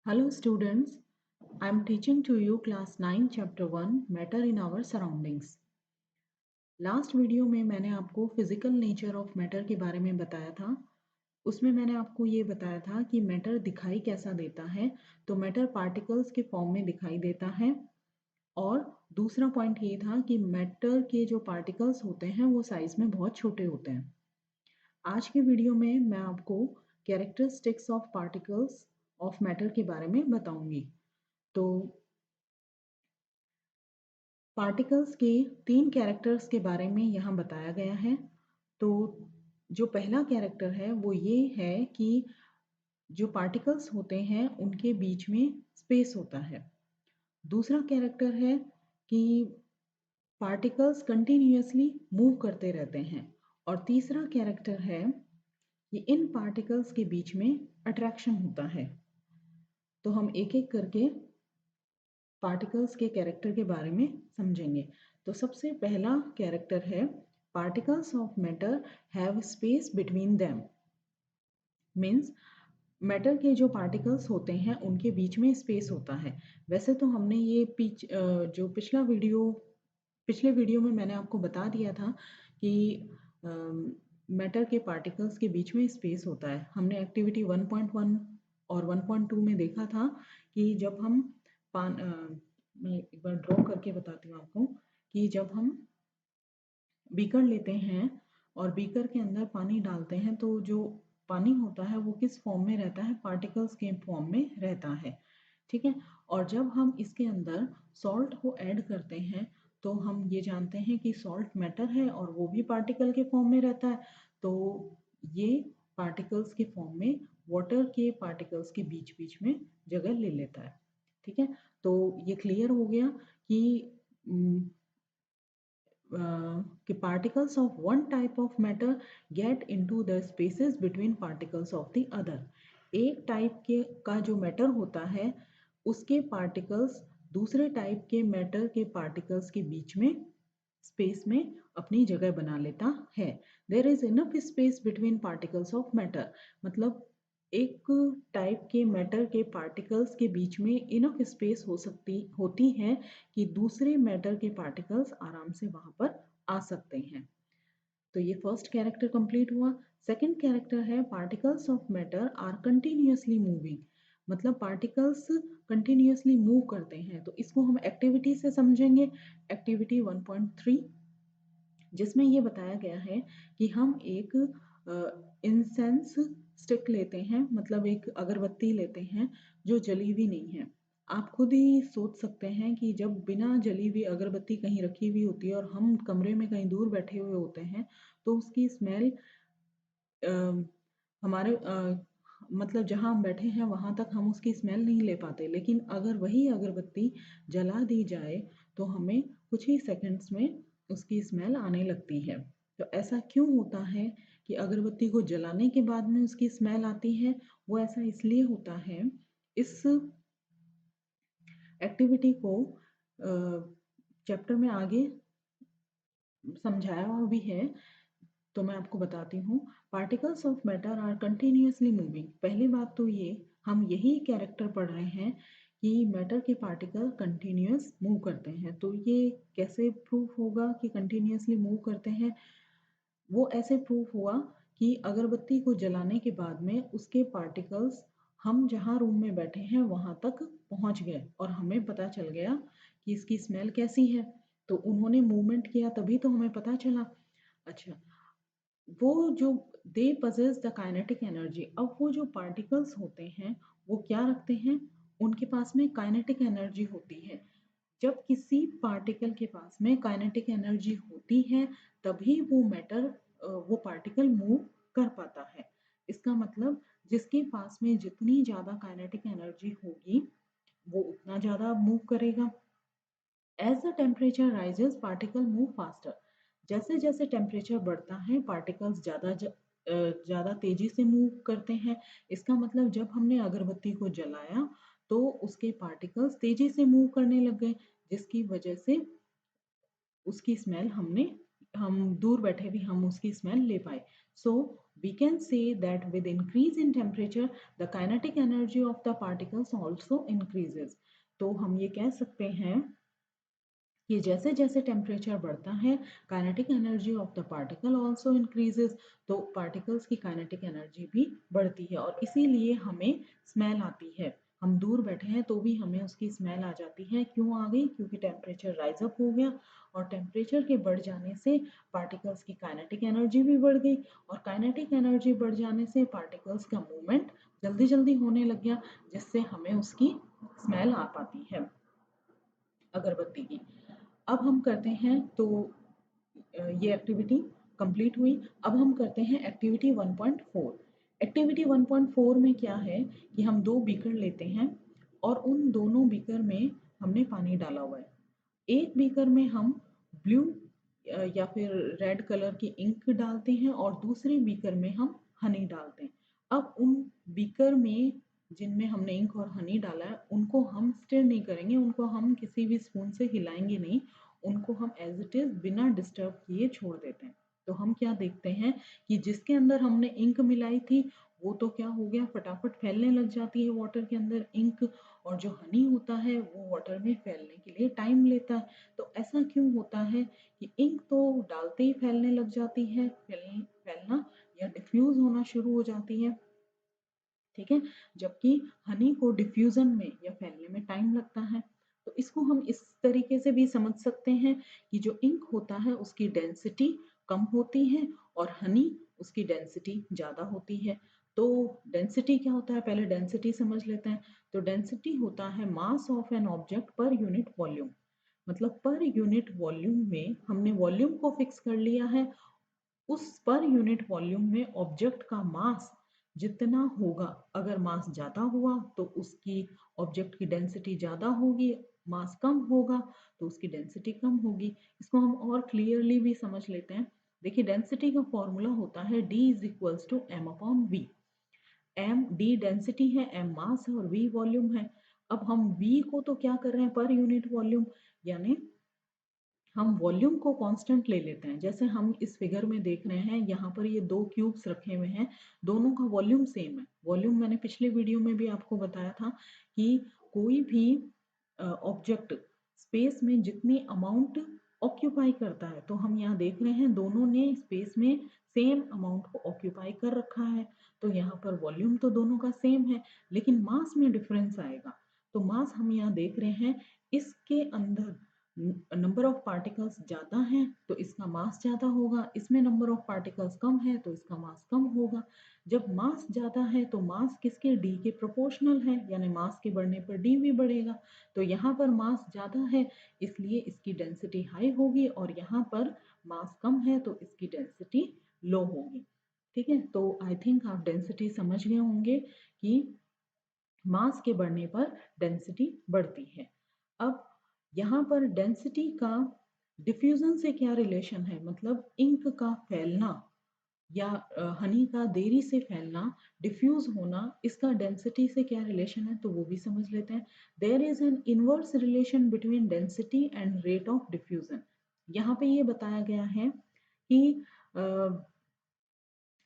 Hello students, I am teaching to you class 9 chapter 1 matter in our surroundings. Last video में मैंने आपको physical nature of matter के बारे में बताया था। उसमें मैंने आपको ये बताया था कि मैटर दिखाई कैसा देता है। तो मैटर पार्टिकल्स के फॉर्म में दिखाई देता है और दूसरा पॉइंट ये था कि मैटर के जो पार्टिकल्स होते हैं वो साइज में बहुत छोटे होते हैं। आज के वीडियो में मैं आपको characteristics of particles of matter के बारे में बताऊंगी। तो पार्टिकल्स के 3 कैरेक्टर्स के बारे में यहाँ बताया गया है। तो जो पहला कैरेक्टर है वो ये है कि जो पार्टिकल्स होते हैं उनके बीच में स्पेस होता है। दूसरा कैरेक्टर है कि पार्टिकल्स कंटिन्यूअसली मूव करते रहते हैं। और तीसरा कैरेक्टर है कि इन पार्टिकल्स के बीच में अट्रैक्शन होता है। तो हम एक एक करके पार्टिकल्स के कैरेक्टर के बारे में समझेंगे। तो सबसे पहला कैरेक्टर है particles of matter have space between them. Means matter के जो पार्टिकल्स होते हैं उनके बीच में स्पेस होता है। वैसे तो हमने ये जो पिछले वीडियो में मैंने आपको बता दिया था कि मैटर के पार्टिकल्स के बीच में स्पेस होता है। हमने एक्टिविटी 1.1 और 1.2 में देखा था कि जब हम मैं एक बार ड्रॉ करके बताती हूँ आपको कि जब हम बीकर लेते हैं और बीकर के अंदर पानी डालते हैं तो जो पानी होता है वो किस फॉर्म में रहता है, पार्टिकल्स के फॉर्म में रहता है। ठीक है। और जब हम इसके अंदर सॉल्ट को ऐड करते हैं तो हम ये जानते हैं कि सॉल्ट मैटर है और वो भी पार्टिकल के फॉर्म में रहता है। तो ये पार्टिकल्स के फॉर्म में वाटर के पार्टिकल्स के बीच बीच में जगह ले लेता है। ठीक है। तो ये क्लियर हो गया कि particles of one type of matter get into the spaces between particles of the other। एक टाइप के का जो मैटर होता है उसके पार्टिकल्स दूसरे टाइप के मैटर के पार्टिकल्स के बीच में स्पेस में अपनी जगह बना लेता है। There is enough space between particles of matter. मतलब एक टाइप के मैटर के पार्टिकल्स के बीच में इनफ स्पेस होती है कि दूसरे मैटर के पार्टिकल्स आराम से वहां पर आ सकते हैं। तो ये फर्स्ट कैरेक्टर कंप्लीट हुआ। सेकंड कैरेक्टर है particles of matter are continuously moving. मतलब पार्टिकल्स कंटिन्यूअसली मूव करते हैं। तो इसको हम एक्टिविटी से समझेंगे। एक्टिविटी 1.3 जिसमें ये बताया गया है कि हम एक इंसेंस स्टिक लेते हैं, मतलब एक अगरबत्ती लेते हैं जो जली हुई नहीं है। आप खुद ही सोच सकते हैं कि जब बिना जली हुई अगरबत्ती कहीं रखी हुई होती है और हम कमरे में कहीं दूर बैठे हुए होते हैं तो उसकी स्मेल हमारे मतलब जहाँ हम बैठे हैं वहाँ तक हम उसकी स्मेल नहीं ले पाते। लेकिन अगर वही अगरबत्ती जला दी जाए तो हमें कुछ ही सेकंड्स में उसकी स्मेल आने लगती है। तो ऐसा क्यों होता है कि अगरबत्ती को जलाने के बाद में उसकी स्मेल आती है? वो ऐसा इसलिए होता है। इस एक्टिविटी को चैप्टर में आगे समझाया हुआ भी है। तो मैं आपको बताती हूँ। Particles of matter are continuously moving. पहली बात तो ये हम यही कैरेक्टर पढ़ रहे हैं कि मैटर के पार्टिकल कंटिन्यूअस मूव करते हैं। तो ये कैसे प्रूफ होगा कि कंटिन्यूअसली मूव करते हैं? वो ऐसे प्रूफ हुआ कि अगरबत्ती को जलाने के बाद में उसके पार्टिकल्स हम जहाँ रूम में बैठे हैं वहां तक पहुंच गए और हमें पता चल गया कि इसकी स्मेल कैसी है। तो उन्होंने मूवमेंट किया तभी तो हमें पता चला। अच्छा, वो जो they possess the kinetic energy. अब वो जो पार्टिकल्स होते हैं वो क्या रखते हैं? उनके पास में काइनेटिक एनर्जी होती है। जब किसी पार्टिकल के पास में काइनेटिक एनर्जी होती है तभी वो मैटर वो पार्टिकल मूव कर पाता है। इसका मतलब जिसके पास में जितनी ज़्यादा काइनेटिक एनर्जी होगी वो उतना ज़्यादा मूव करेगा। As the temperature rises particle move faster. जैसे जैसे टेम्परेचर बढ़ता है पार्टिकल्स ज़्यादा तेजी से मूव करते हैं। इसका मतलब जब हमने अगरबत्ती को जलाया तो उसके पार्टिकल्स तेजी से मूव करने लग गए जिसकी वजह से उसकी स्मेल हम दूर बैठे भी हम उसकी स्मेल ले पाए। सो we can say that with increase in temperature the kinetic energy of the particles also increases. तो हम ये कह सकते हैं कि जैसे जैसे टेम्परेचर बढ़ता है kinetic energy of the particle also increases, तो पार्टिकल्स की काइनेटिक एनर्जी भी बढ़ती है और इसीलिए हमें स्मेल आती है। हम दूर बैठे हैं तो भी हमें उसकी स्मेल आ जाती है। क्यों आ गई? क्योंकि टेम्परेचर राइज अप हो गया और टेम्परेचर के बढ़ जाने से पार्टिकल्स की काइनेटिक एनर्जी भी बढ़ गई और काइनेटिक एनर्जी बढ़ जाने से पार्टिकल्स का मूवमेंट जल्दी जल्दी होने लग गया, जिससे हमें उसकी स्मेल आ पाती है अगरबत्ती की। अब हम करते हैं तो ये एक्टिविटी कंप्लीट हुई। अब हम करते हैं एक्टिविटी 1.4। एक्टिविटी 1.4 में क्या है कि हम दो बीकर लेते हैं और उन दोनों बीकर में हमने पानी डाला हुआ है। एक बीकर में हम ब्लू या फिर रेड कलर की इंक डालते हैं और दूसरे बीकर में हम हनी डालते हैं। अब उन बीकर में जिनमें हमने इंक और हनी डाला है उनको हम स्टिर नहीं करेंगे, उनको हम किसी भी स्पून से हिलाएंगे नहीं, उनको हम एज इट इज बिना डिस्टर्ब किए छोड़ देते हैं। तो हम क्या देखते हैं कि जिसके अंदर हमने इंक मिलाई थी वो तो क्या हो गया, फटाफट फैलने लग जाती है वाटर के अंदर इंक, और जो हनी होता है वो वाटर में फैलने के लिए टाइम लेता है। तो ऐसा क्यों होता है कि इंक तो डालते ही फैलने लग जाती है, फैलना या डिफ्यूज होना शुरू हो जाती है, ठीक है, जबकि हनी को डिफ्यूजन में या फैलने में टाइम लगता है। तो इसको हम इस तरीके से भी समझ सकते हैं कि जो इंक होता है उसकी डेंसिटी कम होती है और हनी उसकी डेंसिटी ज़्यादा होती है। तो डेंसिटी क्या होता है, पहले डेंसिटी समझ लेते हैं। तो डेंसिटी होता है mass of an object per unit volume, मतलब पर यूनिट वॉल्यूम में हमने वॉल्यूम को फिक्स कर लिया है, उस पर यूनिट वॉल्यूम में ऑब्जेक्ट का मास जितना होगा, अगर मास ज़्यादा हुआ तो उसकी ऑब्जेक्ट की डेंसिटी ज़्यादा होगी, मास कम होगा तो उसकी डेंसिटी कम होगी। इसको हम और क्लियरली भी समझ लेते हैं। देखिए डेंसिटी का फॉर्मूला होता है D is equals to M upon V. M D density है, एम मास है और वी वॉल्यूम है। अब हम वी को तो क्या कर रहे हैं, पर यूनिट वॉल्यूम, यानी हम वॉल्यूम को कांस्टेंट ले लेते हैं। जैसे हम इस फिगर में देख रहे हैं, यहाँ पर ये दो क्यूब्स रखे हुए हैं, दोनों का वॉल्यूम सेम है। वॉल्यूम मैंने पिछले वीडियो में भी आपको बताया था कि कोई भी ऑब्जेक्ट स्पेस में जितनी अमाउंट ऑक्यूपाई करता है, तो हम यहाँ देख रहे हैं दोनों ने स्पेस में सेम अमाउंट को ऑक्यूपाई कर रखा है। तो यहाँ पर वॉल्यूम तो दोनों का सेम है, लेकिन मास में डिफरेंस आएगा। तो मास हम यहाँ देख रहे हैं, इसके अंदर नंबर ऑफ पार्टिकल्स ज़्यादा हैं तो इसका मास ज़्यादा होगा, इसमें नंबर ऑफ पार्टिकल्स कम है तो इसका मास कम होगा। जब मास ज़्यादा है तो मास किसके, डी के प्रोपोर्शनल है, यानी मास के बढ़ने पर डी भी बढ़ेगा। तो यहाँ पर मास ज़्यादा है इसलिए इसकी डेंसिटी हाई होगी और यहाँ पर मास कम है तो इसकी डेंसिटी लो होगी। ठीक है, तो आई थिंक आप डेंसिटी समझ गए होंगे कि मास के बढ़ने पर डेंसिटी बढ़ती है। अब यहाँ पर डेंसिटी का डिफ्यूजन से क्या रिलेशन है, मतलब इंक का फैलना या हनी का देरी से फैलना, डिफ्यूज होना, इसका डेंसिटी से क्या रिलेशन है तो वो भी समझ लेते हैं। There is an inverse relation between density and rate of diffusion. यहाँ पे ये बताया गया है कि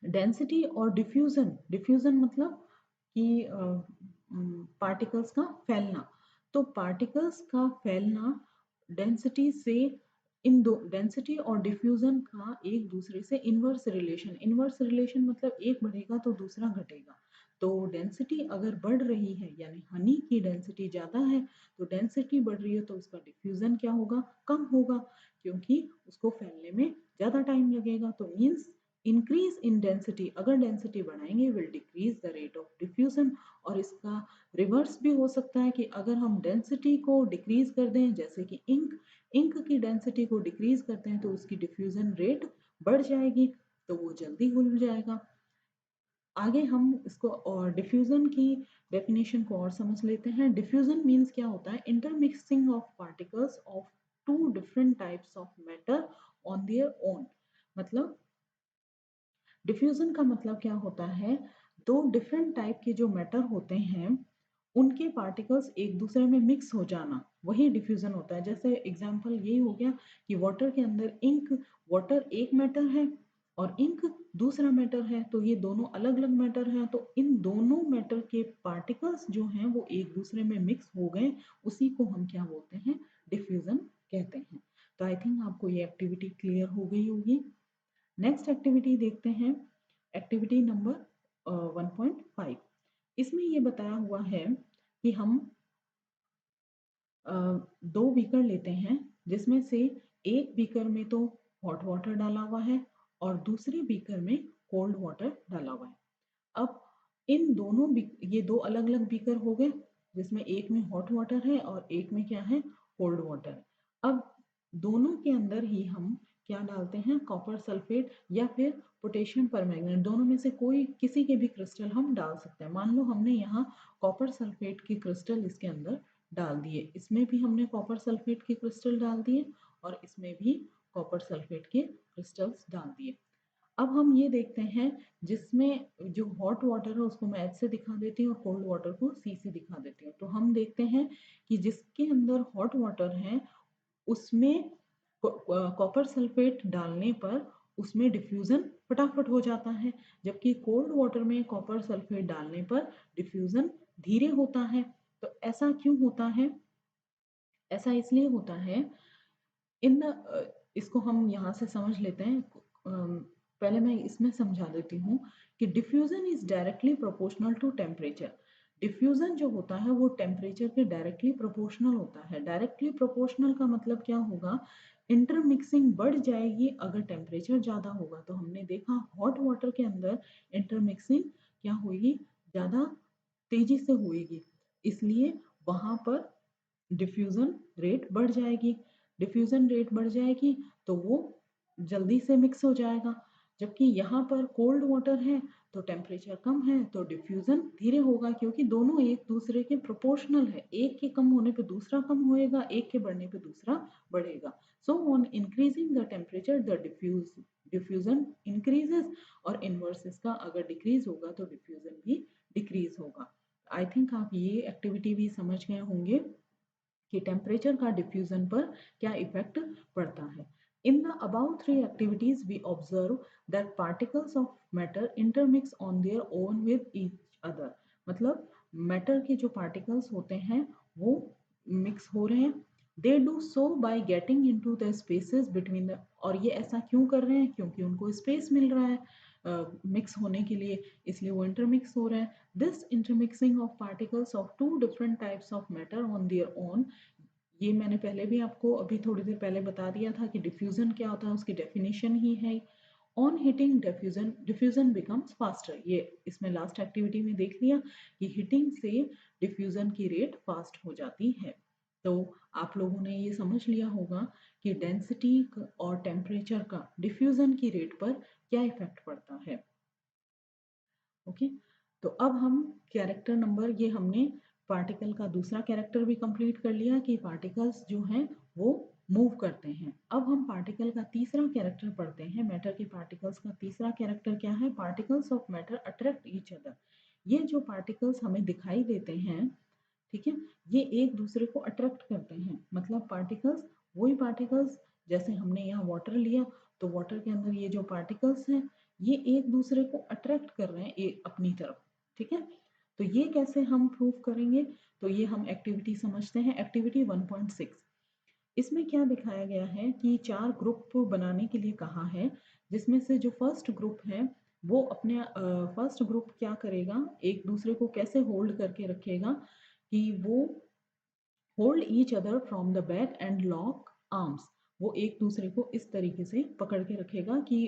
डेंसिटी और डिफ्यूजन, डिफ्यूजन मतलब कि पार्टिकल्स का फैलना, तो पार्टिकल्स का फैलना डेंसिटी से, इन दो डेंसिटी और डिफ्यूजन का एक दूसरे से इनवर्स रिलेशन, इनवर्स रिलेशन मतलब एक बढ़ेगा तो दूसरा घटेगा। तो डेंसिटी अगर बढ़ रही है यानी हनी की डेंसिटी ज़्यादा है तो डेंसिटी बढ़ रही है तो उसका डिफ्यूजन क्या होगा, कम होगा, क्योंकि उसको फैलने में ज़्यादा टाइम लगेगा। तो मीन्स इंक्रीज इन डेंसिटी, अगर डेंसिटी बढ़ाएंगे will decrease the rate of diffusion. और इसका रिवर्स भी हो सकता है कि अगर हम डेंसिटी को डिक्रीज कर दें, जैसे कि इंक की डेंसिटी को डिक्रीज करते हैं तो उसकी डिफ्यूजन रेट बढ़ जाएगी तो वो जल्दी घुल जाएगा। आगे हम इसको और डिफ्यूजन की डेफिनेशन को और समझ लेते हैं। डिफ्यूजन मीन्स क्या होता है, intermixing of particles of two different types of matter on their own. मतलब डिफ्यूजन का मतलब क्या होता है, दो डिफरेंट टाइप के जो मैटर होते हैं उनके पार्टिकल्स एक दूसरे में मिक्स हो जाना, वही डिफ्यूजन होता है। जैसे एग्जांपल यही हो गया कि वाटर के अंदर इंक, वाटर एक मैटर है और इंक दूसरा मैटर है, तो ये दोनों अलग अलग मैटर हैं। तो इन दोनों मैटर के पार्टिकल्स जो हैं वो एक दूसरे में मिक्स हो गए, उसी को हम क्या बोलते हैं, डिफ्यूजन कहते हैं। तो आई थिंक आपको ये एक्टिविटी क्लियर हो गई होगी। नेक्स्ट एक्टिविटी देखते हैं, एक्टिविटी नंबर 1.5। इसमें ये बताया हुआ है कि हम दो बीकर लेते हैं, जिसमें से एक बीकर में तो हॉट वाटर डाला हुआ है और दूसरे बीकर में कोल्ड वाटर डाला हुआ है। अब इन दोनों ये दो अलग अलग बीकर हो गए, जिसमें एक में हॉट वाटर है और एक में क्या है, कोल्ड वाटर। अब दोनों के अंदर ही हम क्या डालते हैं, कॉपर सल्फेट या फिर पोटेशियम परमैंगनेट, दोनों में से कोई किसी के भी क्रिस्टल हम डाल सकते हैं। मान लो हमने यहाँ कॉपर सल्फेट की क्रिस्टल इसके अंदर डाल दिए, इसमें भी हमने कॉपर सल्फेट के क्रिस्टल डाल दिए और इसमें भी कॉपर सल्फेट के क्रिस्टल्स डाल दिए। अब हम ये देखते हैं, जिसमें जो हॉट वाटर है उसको मैं एच से दिखा देती हूँ और कोल्ड वाटर को सी से दिखा देती हूँ। तो हम देखते हैं कि जिसके अंदर हॉट वाटर है उसमें कॉपर सल्फेट डालने पर उसमें डिफ्यूजन फटाफट हो जाता है, जबकि कोल्ड वाटर में कॉपर सल्फेट डालने पर डिफ्यूजन धीरे होता है। तो ऐसा क्यों होता है? ऐसा इसलिए होता है, इन इसको हम यहाँ से समझ लेते हैं। पहले मैं इसमें समझा देती हूँ कि diffusion is directly proportional to temperature. Diffusion जो होता है वो टेम्परेचर के डायरेक्टली प्रोपोर्शनल होता है। डायरेक्टली प्रोपोर्शनल का मतलब क्या होगा, इंटरमिक्सिंग बढ़ जाएगी अगर टेम्परेचर ज़्यादा होगा। तो हमने देखा हॉट वाटर के अंदर इंटरमिक्सिंग क्या होगी, ज़्यादा तेजी से होगी, इसलिए वहाँ पर डिफ्यूजन रेट बढ़ जाएगी। डिफ्यूजन रेट बढ़ जाएगी तो वो जल्दी से मिक्स हो जाएगा। जबकि यहाँ पर कोल्ड वाटर है तो टेम्परेचर कम है तो डिफ्यूजन धीरे होगा, क्योंकि दोनों एक दूसरे के प्रोपोर्शनल है। एक के कम होने पे दूसरा कम होएगा, एक के बढ़ने पे दूसरा बढ़ेगा। So on increasing the temperature the diffusion increases, और इनवर्स इसका अगर डिक्रीज होगा तो डिफ्यूजन भी डिक्रीज होगा। आई थिंक आप ये एक्टिविटी भी समझ गए होंगे कि टेम्परेचर का डिफ्यूजन पर क्या इफेक्ट पड़ता है। In the above three activities we observe that particles of matter intermix on their own with each other. मतलब मैटर के जो पार्टिकल्स होते हैं वो मिक्स हो रहे हैं। They do so by getting into the spaces between the, और ये ऐसा क्यों कर रहे हैं, क्योंकि उनको स्पेस मिल रहा है मिक्स होने के लिए, इसलिए वो इंटरमिक्स हो रहे हैं। This intermixing of particles of two different types of matter on their own, ये मैंने पहले भी आपको अभी थोड़ी देर पहले बता दिया था कि डिफ्यूजन क्या होता है, उसकी डेफिनेशन ही है on heating diffusion, diffusion becomes faster. ये इसमें लास्ट एक्टिविटी में देख लिया कि हीटिंग से डिफ्यूजन की रेट फास्ट हो जाती है। तो आप लोगों ने ये समझ लिया होगा कि डेंसिटी और टेम्परेचर का डिफ्यूजन की रेट पर क्या इफेक्ट पड़ता है। ओके, तो अब हम कैरेक्टर नंबर, ये हमने पार्टिकल का दूसरा कैरेक्टर भी कंप्लीट कर लिया कि पार्टिकल्स जो हैं वो मूव करते हैं। अब हम पार्टिकल का तीसरा कैरेक्टर पढ़ते हैं। मैटर के पार्टिकल्स का तीसरा कैरेक्टर क्या है, particles of matter attract each other. ये जो पार्टिकल्स हमें दिखाई देते हैं, ठीक है, ये एक दूसरे को अट्रैक्ट करते हैं। मतलब पार्टिकल्स, वही पार्टिकल्स, जैसे हमने यहाँ वाटर लिया तो वाटर के अंदर ये जो पार्टिकल्स हैं ये एक दूसरे को अट्रैक्ट कर रहे हैं एक अपनी तरफ। ठीक है, तो ये कैसे हम प्रूव करेंगे, तो ये हम एक्टिविटी समझते हैं, एक्टिविटी 1.6। इसमें क्या दिखाया गया है कि चार ग्रुप बनाने के लिए कहा है, जिसमें से जो फर्स्ट ग्रुप है वो अपने फर्स्ट ग्रुप क्या करेगा, एक दूसरे को कैसे होल्ड करके रखेगा कि वो hold each other from the back and lock arms. वो एक दूसरे को इस तरीके से पकड़ के रखेगा कि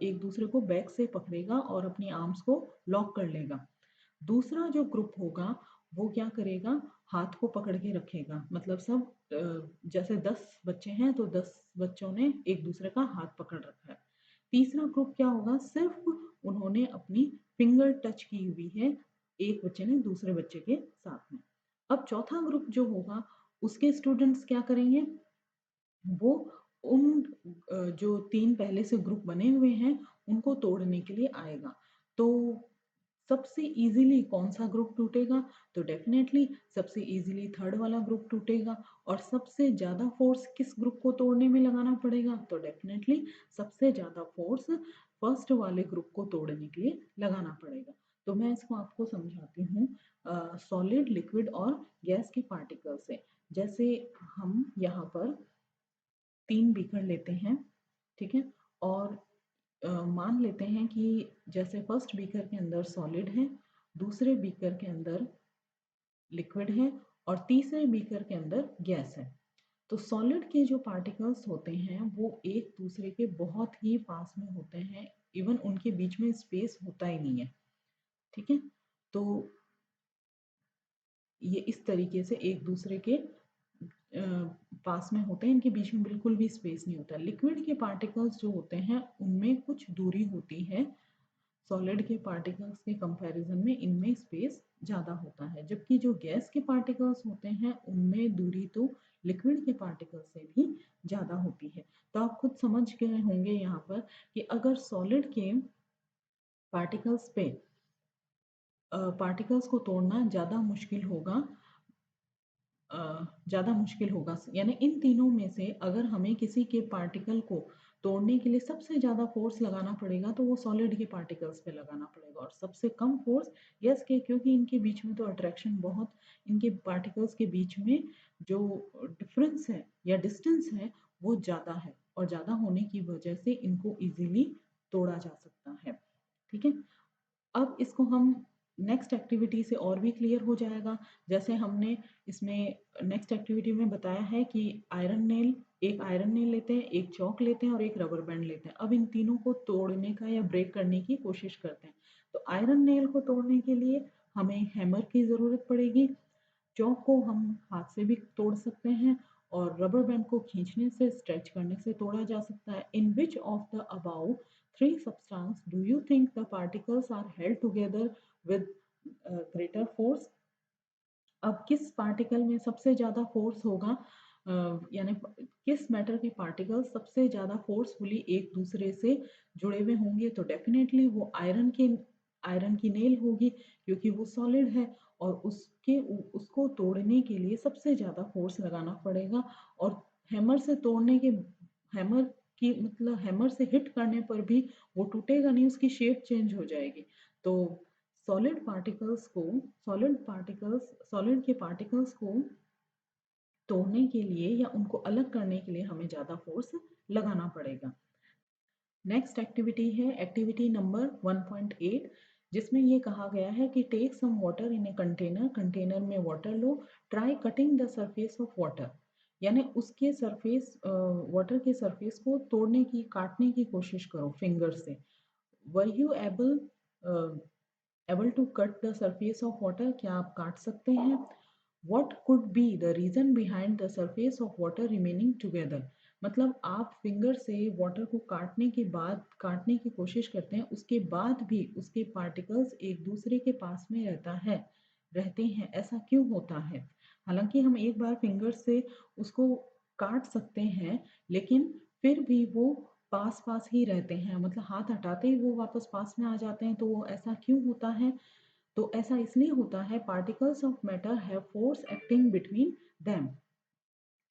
एक दूसरे को बैक से पकड़ेगा और अपनी आर्म्स को लॉक कर लेगा। दूसरा जो ग्रुप होगा वो क्या करेगा, हाथ को पकड़ के रखेगा। मतलब सब जैसे 10 बच्चे हैं तो 10 बच्चों ने एक दूसरे का हाथ पकड़ रखा है। तीसरा ग्रुप क्या होगा, सिर्फ उन्होंने अपनी फिंगर टच की हुई है एक बच्चे ने दूसरे बच्चे के साथ में। अब चौथा ग्रुप जो होगा उसके स्टूडेंट्स क्या करेंगे, वो उन जो तीन पहले से ग्रुप बने हुए हैं उनको तोड़ने के लिए आएगा। तो सबसे इजीली कौन सा ग्रुप टूटेगा, तो डेफिनेटली सबसे इजीली थर्ड वाला ग्रुप टूटेगा। और सबसे ज्यादा फोर्स किस ग्रुप को तोड़ने में लगाना पड़ेगा, तो डेफिनेटली सबसे ज्यादा फोर्स फर्स्ट वाले ग्रुप को तोड़ने के लिए लगाना पड़ेगा। तो मैं इसको आपको समझाती हूँ सॉलिड, लिक्विड और गैस के पार्टिकल से। जैसे हम यहाँ पर 3 बीकर लेते हैं, ठीक है, और मान लेते हैं कि जैसे फर्स्ट बीकर के अंदर सॉलिड है, दूसरे बीकर के अंदर लिक्विड है और तीसरे बीकर के अंदर गैस है। तो सॉलिड के जो पार्टिकल्स होते हैं वो एक दूसरे के बहुत ही पास में होते हैं, इवन उनके बीच में स्पेस होता ही नहीं है, ठीक है। तो ये इस तरीके से एक दूसरे के पास में होते हैं, इनके बीच में बिल्कुल भी स्पेस नहीं होता। लिक्विड के पार्टिकल्स जो होते हैं उनमें कुछ दूरी होती है, सॉलिड के पार्टिकल्स के कंपैरिजन में इनमें स्पेस ज़्यादा होता है, जबकि जो गैस के पार्टिकल्स होते हैं उनमें दूरी तो लिक्विड के पार्टिकल्स से भी ज़्यादा होती है। तो आप खुद समझ गए होंगे यहाँ पर कि अगर सॉलिड के पार्टिकल्स पे पार्टिकल्स को तोड़ना ज़्यादा मुश्किल होगा, यानी इन तीनों में से अगर हमें किसी के पार्टिकल को तोड़ने के लिए सबसे ज़्यादा फोर्स लगाना पड़ेगा तो वो सॉलिड के पार्टिकल्स पे लगाना पड़ेगा, और सबसे कम फोर्स गैस के, क्योंकि इनके बीच में तो अट्रैक्शन बहुत, इनके पार्टिकल्स के बीच में जो डिफरेंस है या डिस्टेंस है वो ज़्यादा है, और ज़्यादा होने की वजह से इनको इजीली तोड़ा जा सकता है, ठीक है। अब इसको हम नेक्स्ट एक्टिविटी से और भी क्लियर हो जाएगा। जैसे हमने इसमें नेक्स्ट एक्टिविटी में बताया है कि एक आयरन नेल लेते हैं, एक चौक लेते हैं और एक रबर बैंड लेते हैं। अब इन तीनों को तोड़ने का या ब्रेक करने की कोशिश करते हैं। तो आयरन नेल को तोड़ने के लिए हमें हैमर की ज़रूरत पड़ेगी, चौक को हम हाथ से भी तोड़ सकते हैं, और रबर बैंड को खींचने से, स्ट्रेच करने से तोड़ा जा सकता है। In which of the above three substance do you think the particles are held together with greater force? अब किस पार्टिकल में सबसे ज़्यादा फोर्स होगा, यानी किस मैटर के पार्टिकल्स सबसे ज़्यादा फोर्सफुली एक दूसरे से जुड़े हुए होंगे? तो डेफिनेटली वो आयरन की नेल होगी, क्योंकि वो सॉलिड है और उसको तोड़ने के लिए सबसे ज़्यादा फोर्स लगाना पड़ेगा। और हैमर से तोड़ने के हैमर हैमर से हिट करने पर भी वो टूटेगा नहीं, उसकी शेप चेंज हो जाएगी। तो सॉलिड के पार्टिकल्स को तोड़ने के लिए या उनको अलग करने के लिए हमें ज़्यादा फोर्स लगाना पड़ेगा। नेक्स्ट एक्टिविटी है एक्टिविटी नंबर 1.8, जिसमें ये कहा गया है कि take some water in a container में वाटर लो, try cutting the surface of water, यानी उसके सरफेस वाटर के सरफेस को काटने की कोशिश करो फिंगर से। Were you able to cut the surface of water, क्या आप काट सकते हैं? What could be the reason behind the surface of water remaining together, मतलब आप फिंगर से वाटर को काटने की कोशिश करते हैं, उसके बाद भी उसके पार्टिकल्स एक दूसरे के पास में रहते हैं, ऐसा क्यों होता है? हालांकि हम एक बार फिंगर से उसको काट सकते हैं, लेकिन फिर भी वो पास पास ही रहते हैं, मतलब हाथ हटाते ही वो वापस पास में आ जाते हैं। तो वो ऐसा क्यों होता है? तो ऐसा इसलिए होता है, particles of matter have force acting between them,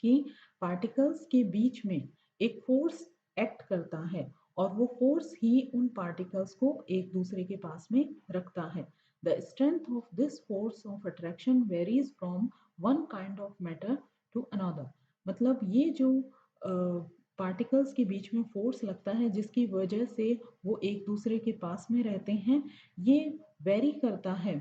कि पार्टिकल्स के बीच में एक फोर्स एक्ट करता है, और वो फोर्स ही उन पार्टिकल्स को एक दूसरे के पास में रखता है। The strength of this force of attraction varies from one kind of matter to another, मतलब ये जो पार्टिकल्स के बीच में फोर्स लगता है जिसकी वजह से वो एक दूसरे के पास में रहते हैं, ये वेरी करता है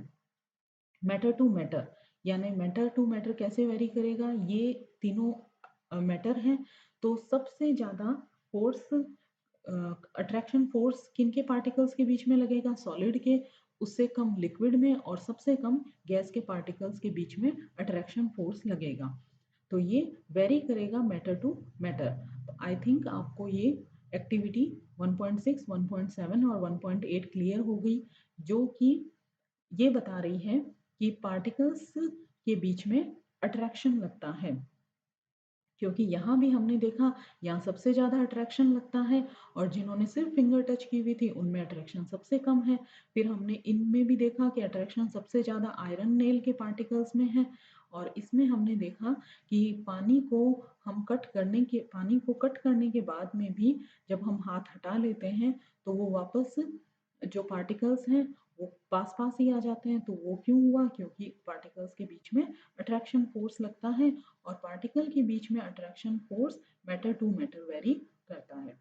मैटर टू मैटर। यानी मैटर टू मैटर कैसे वेरी करेगा? ये तीनों मैटर हैं, तो सबसे ज़्यादा फोर्स अट्रैक्शन फोर्स किनके पार्टिकल्स के बीच में लगेगा? सॉलिड के, उससे कम लिक्विड में, और सबसे कम गैस के पार्टिकल्स के बीच में अट्रैक्शन फोर्स लगेगा। तो ये वेरी करेगा मैटर टू मैटर। तो आई थिंक आपको ये एक्टिविटी 1.6, 1.7 और 1.8 क्लियर हो गई, जो कि ये बता रही है कि पार्टिकल्स के बीच में अट्रैक्शन लगता है। क्योंकि यहाँ भी हमने देखा, यहाँ सबसे ज़्यादा अट्रैक्शन लगता है और जिन्होंने सिर्फ फिंगर टच की हुई थी उनमें अट्रैक्शन सबसे कम है। फिर हमने इनमें भी देखा कि अट्रैक्शन सबसे ज़्यादा आयरन नेल के पार्टिकल्स में है और इसमें हमने देखा कि पानी को कट करने के बाद में भी जब हम हाथ हटा लेते हैं तो वो वापस जो पार्टिकल्स हैं वो पास-पास ही आ जाते हैं। तो वो क्यों हुआ? क्योंकि पार्टिकल्स के बीच में अट्रैक्शन फ़ोर्स लगता है और पार्टिकल के बीच में attraction force matter to matter vary करता है।